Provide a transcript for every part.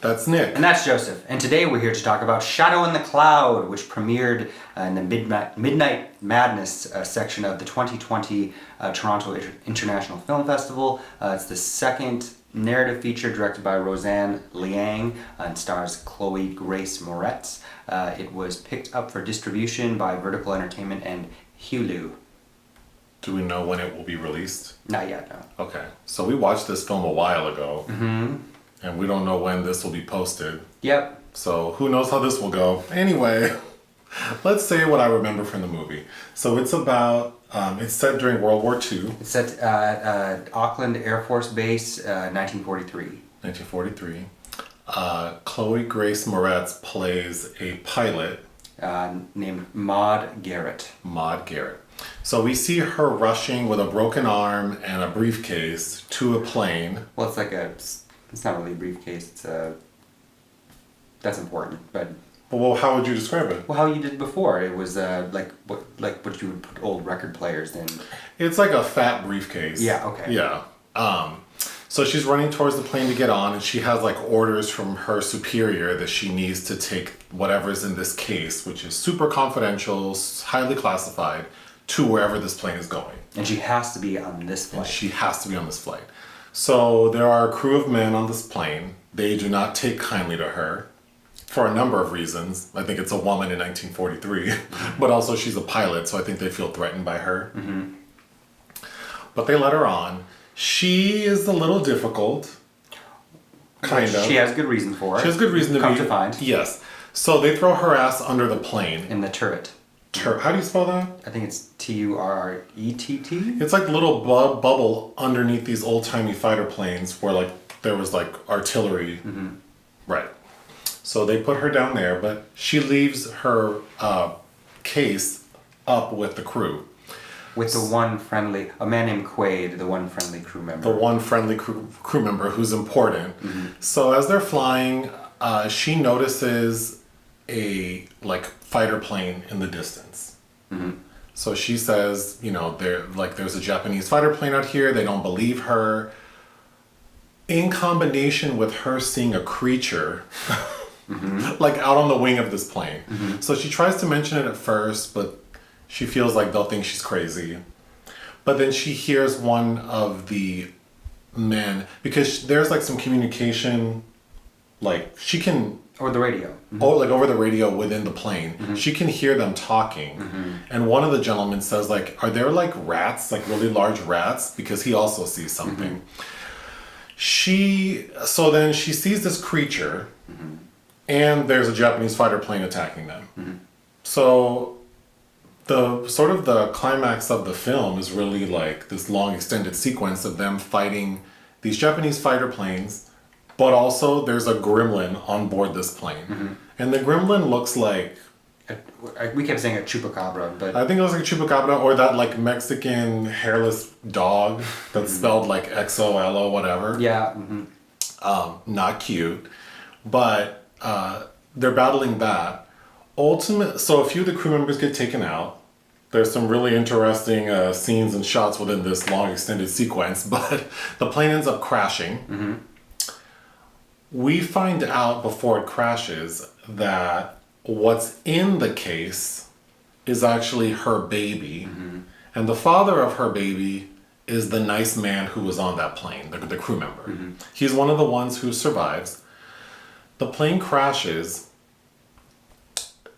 That's Nick. And that's Joseph. And today we're here to talk about Shadow in the Cloud, which premiered in the Midnight Madness section of the 2020 Toronto International Film Festival. It's the second narrative feature directed by Roseanne Liang and stars Chloë Grace Moretz. It was picked up for distribution by Vertical Entertainment and Hulu. Do we know when it will be released? Not yet, no. Okay. So we watched this film a while ago. Mm-hmm. And we don't know when this will be posted. Yep. So who knows how this will go. Anyway, let's say what I remember from the movie. So it's about, it's set during World War II. It's set at Auckland Air Force Base, 1943. 1943. Chloë Grace Moretz plays a pilot. Named Maude Garrett. Maude Garrett. So we see her rushing with a broken arm and a briefcase to a plane. Well, it's not really a briefcase. It's that's important, but. Well, how would you describe it? Well, how you did before. It was like what you would put old record players in. It's like a fat briefcase. Yeah. Okay. Yeah. So she's running towards the plane to get on, and she has like orders from her superior that she needs to take whatever's in this case, which is super confidential, highly classified, to wherever this plane is going. And she has to be on this flight. So there are a crew of men on this plane. They do not take kindly to her for a number of reasons. I think it's a woman in 1943, but also she's a pilot, so I think they feel threatened by her. Mm-hmm. But they let her on. She is a little difficult. Kind of. She has good reason for it. She has good reason to be. Come to find. Yes. So they throw her ass under the plane. In the turret. How do you spell that? I think it's Turrett. It's like the little bubble underneath these old-timey fighter planes where like there was like artillery. Mm-hmm. Right. So they put her down there, but she leaves her case up with the crew. With a man named Quaid, the one friendly crew member. The one friendly crew member who's important. Mm-hmm. So as they're flying, she notices a like fighter plane in the distance. Mm-hmm. So she says, there's a Japanese fighter plane out here. They don't believe her. In combination with her seeing a creature, mm-hmm. like out on the wing of this plane. Mm-hmm. So she tries to mention it at first, but she feels like they'll think she's crazy. But then she hears one of the men, because there's like some communication, like she can... Over the radio. Mm-hmm. Oh, like over the radio within the plane. Mm-hmm. She can hear them talking. Mm-hmm. And one of the gentlemen says like, are there like rats, like really large rats? Because he also sees something. Mm-hmm. So then she sees this creature, mm-hmm. and there's a Japanese fighter plane attacking them. Mm-hmm. So the climax of the film is really like this long extended sequence of them fighting these Japanese fighter planes, but also there's a gremlin on board this plane. Mm-hmm. And the gremlin looks like... We kept saying a chupacabra, but... I think it was like a chupacabra, or that like Mexican hairless dog that's mm-hmm. spelled like Xolo whatever. Yeah. Mm-hmm. Not cute. But they're battling that. So a few of the crew members get taken out. There's some really interesting scenes and shots within this long extended sequence, but the plane ends up crashing. Mm-hmm. We find out before it crashes that what's in the case is actually her baby. Mm-hmm. And the father of her baby is the nice man who was on that plane, the crew member. Mm-hmm. He's one of the ones who survives. The plane crashes,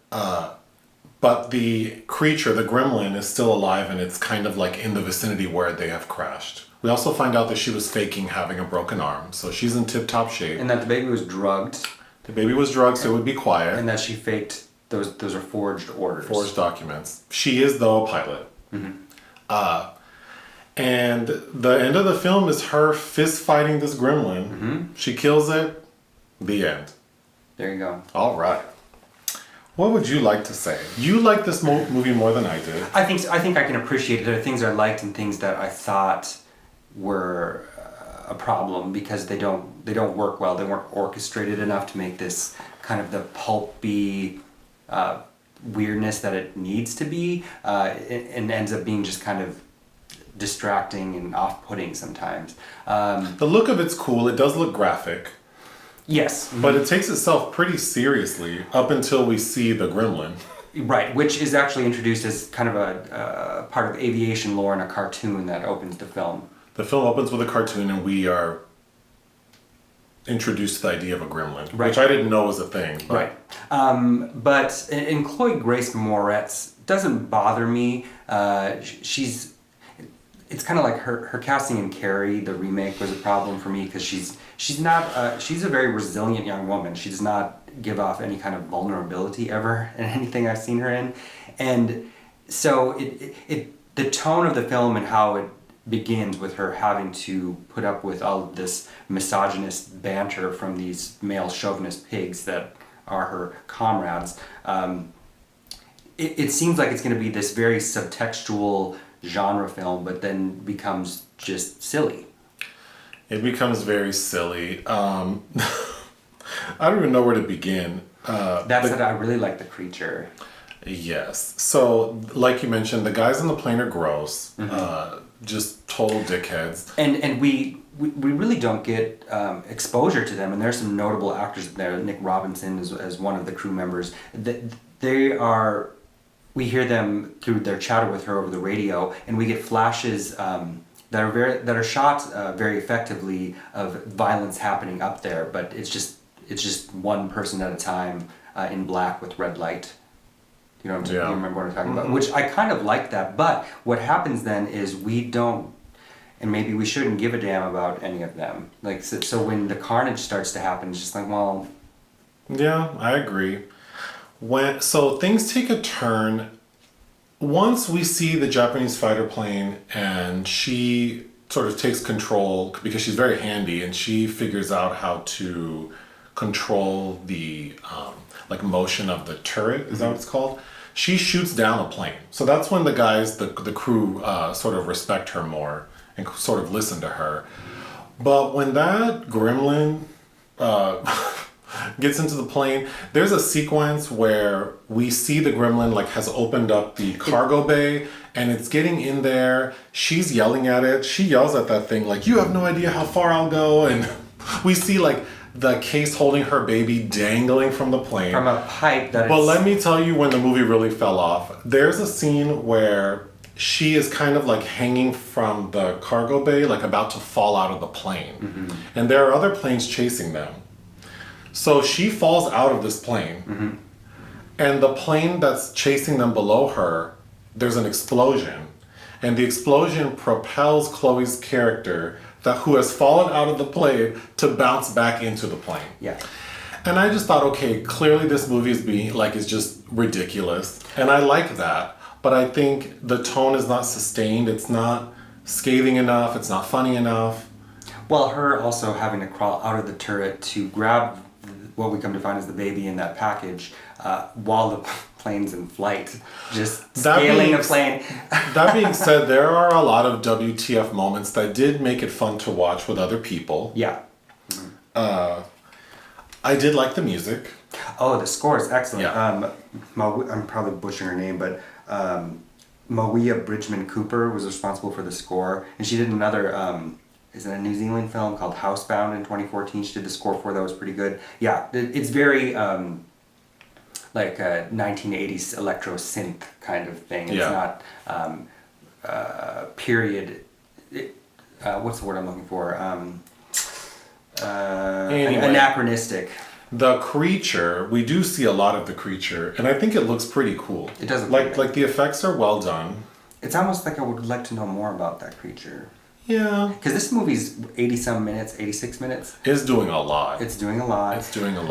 but the creature, the gremlin, is still alive, and it's kind of like in the vicinity where they have crashed. We also find out that she was faking having a broken arm, so she's in tip-top shape. And that the baby was drugged. The baby was drugged, so it would be quiet. And that she faked those are forged orders. Forged documents. She is, though, a pilot. Mm-hmm. And the end of the film is her fist fighting this gremlin. Mm-hmm. She kills it. The end. There you go. All right. What would you like to say? You like this movie more than I did. I think I can appreciate it. There are things I liked and things that I thought were a problem because they don't work well. They weren't orchestrated enough to make this kind of the pulpy weirdness that it needs to be, and ends up being just kind of distracting and off-putting sometimes. The look of it's cool. It does look graphic. Yes. But it takes itself pretty seriously up until we see the gremlin. Right, which is actually introduced as kind of a part of aviation lore in a cartoon that opens the film. The film opens with a cartoon, and we are introduced to the idea of a gremlin, which I didn't know was a thing. But. Right. But in Chloë Grace Moretz doesn't bother me. It's kind of like her casting in Carrie, the remake, was a problem for me because she's a very resilient young woman. She does not give off any kind of vulnerability ever in anything I've seen her in, and so the tone of the film and how it begins with her having to put up with all of this misogynist banter from these male chauvinist pigs that are her comrades. It seems like it's going to be this very subtextual genre film, but then becomes just silly. It becomes very silly. I don't even know where to begin. I really like the creature. Yes. So, like you mentioned, the guys on the plane are gross. Just total dickheads. And we really don't get exposure to them. And there's some notable actors there. Nick Robinson as one of the crew members. We hear them through their chatter with her over the radio, and we get flashes that are shot very effectively of violence happening up there. But it's just one person at a time in black with red light. You know what I'm saying? You remember what I'm talking about? Which I kind of like that. But what happens then is we don't, and maybe we shouldn't give a damn about any of them. Like so when the carnage starts to happen, it's just like, well. Yeah, I agree. So things take a turn once we see the Japanese fighter plane, and she sort of takes control because she's very handy, and she figures out how to control the motion of the turret. Is that what it's called? She shoots down a plane. So that's when the guys, the crew, sort of respect her more and sort of listen to her. But when that gremlin gets into the plane, there's a sequence where we see the gremlin has opened up the cargo bay, and it's getting in there. She's yelling at it. She yells at that thing you have no idea how far I'll go. And we see the case holding her baby dangling from the plane. From a pipe that But let me tell you when the movie really fell off. There's a scene where she is kind of hanging from the cargo bay, about to fall out of the plane. And there are other planes chasing them. So she falls out of this plane, and the plane that's chasing them below her, there's an explosion. And the explosion propels Chloe's character, who has fallen out of the plane, to bounce back into the plane. Yeah. And I just thought, okay, clearly this movie is is just ridiculous. And I like that. But I think the tone is not sustained. It's not scathing enough. It's not funny enough. Well, her also having to crawl out of the turret to grab what we come to find as the baby in that package while the plane's in flight. Just scaling a plane. That being said, there are a lot of WTF moments that did make it fun to watch with other people. Yeah. I did like the music. Oh, the score is excellent. Yeah. I'm probably butchering her name, but Maude Bridgman Cooper was responsible for the score. And she did another... is it a New Zealand film called Housebound in 2014? She did the score for that, was pretty good. Yeah, it's very a 1980s electro synth kind of thing. It's not period. What's the word I'm looking for? Anyway, anachronistic. The creature, we do see a lot of the creature, and I think it looks pretty cool. It does. Like the effects are well done. It's almost like I would like to know more about that creature. Yeah. Because this movie's 80-some minutes, 86 minutes. It's doing a lot. It's doing a lot.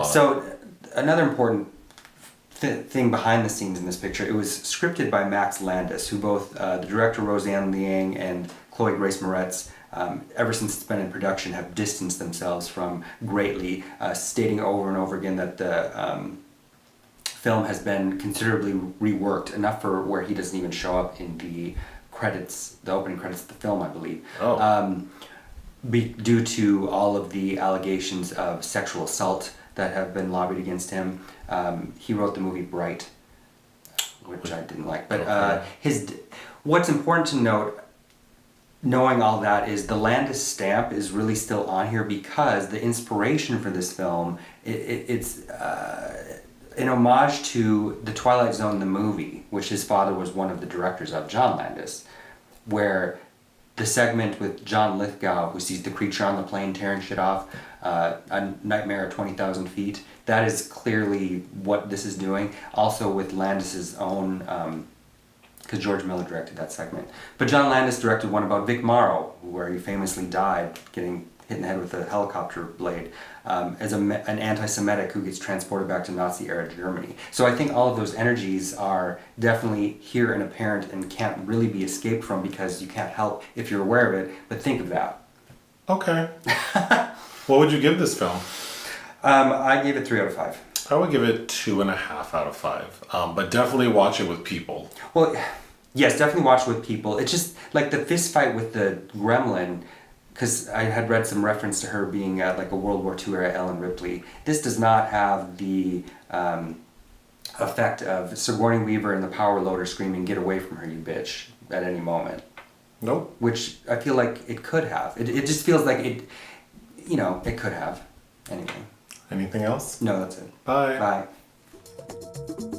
So another important thing behind the scenes in this picture, it was scripted by Max Landis, who both the director Roseanne Liang and Chloë Grace Moretz, ever since it's been in production, have distanced themselves from greatly, stating over and over again that the film has been considerably reworked, enough for where he doesn't even show up in the credits, the opening credits of the film, I believe. Due to all of the allegations of sexual assault that have been lobbied against him. He wrote the movie Bright, which I didn't like. But what's important to note, knowing all that is the Landis stamp is really still on here because the inspiration for this film, it's an homage to the Twilight Zone The Movie, which his father was one of the directors of, John Landis, where the segment with John Lithgow, who sees the creature on the plane tearing shit off, A Nightmare at 20,000 Feet, that is clearly what this is doing. Also with Landis's own, because George Miller directed that segment. But John Landis directed one about Vic Morrow, where he famously died getting hit in the head with a helicopter blade, as an anti-Semitic who gets transported back to Nazi-era Germany. So I think all of those energies are definitely here and apparent and can't really be escaped from because you can't help if you're aware of it, but think of that. Okay. What would you give this film? I gave it 3 out of 5. I would give it 2.5 out of 5. But definitely watch it with people. Well, yes, definitely watch it with people. It's just like the fist fight with the gremlin, because I had read some reference to her being like a World War II era Ellen Ripley. This does not have the effect of Sigourney Weaver and the power loader screaming, "Get away from her, you bitch," at any moment. Nope. Which I feel like it could have. It just feels like it, it could have. Anyway. Anything else? No, that's it. Bye. Bye.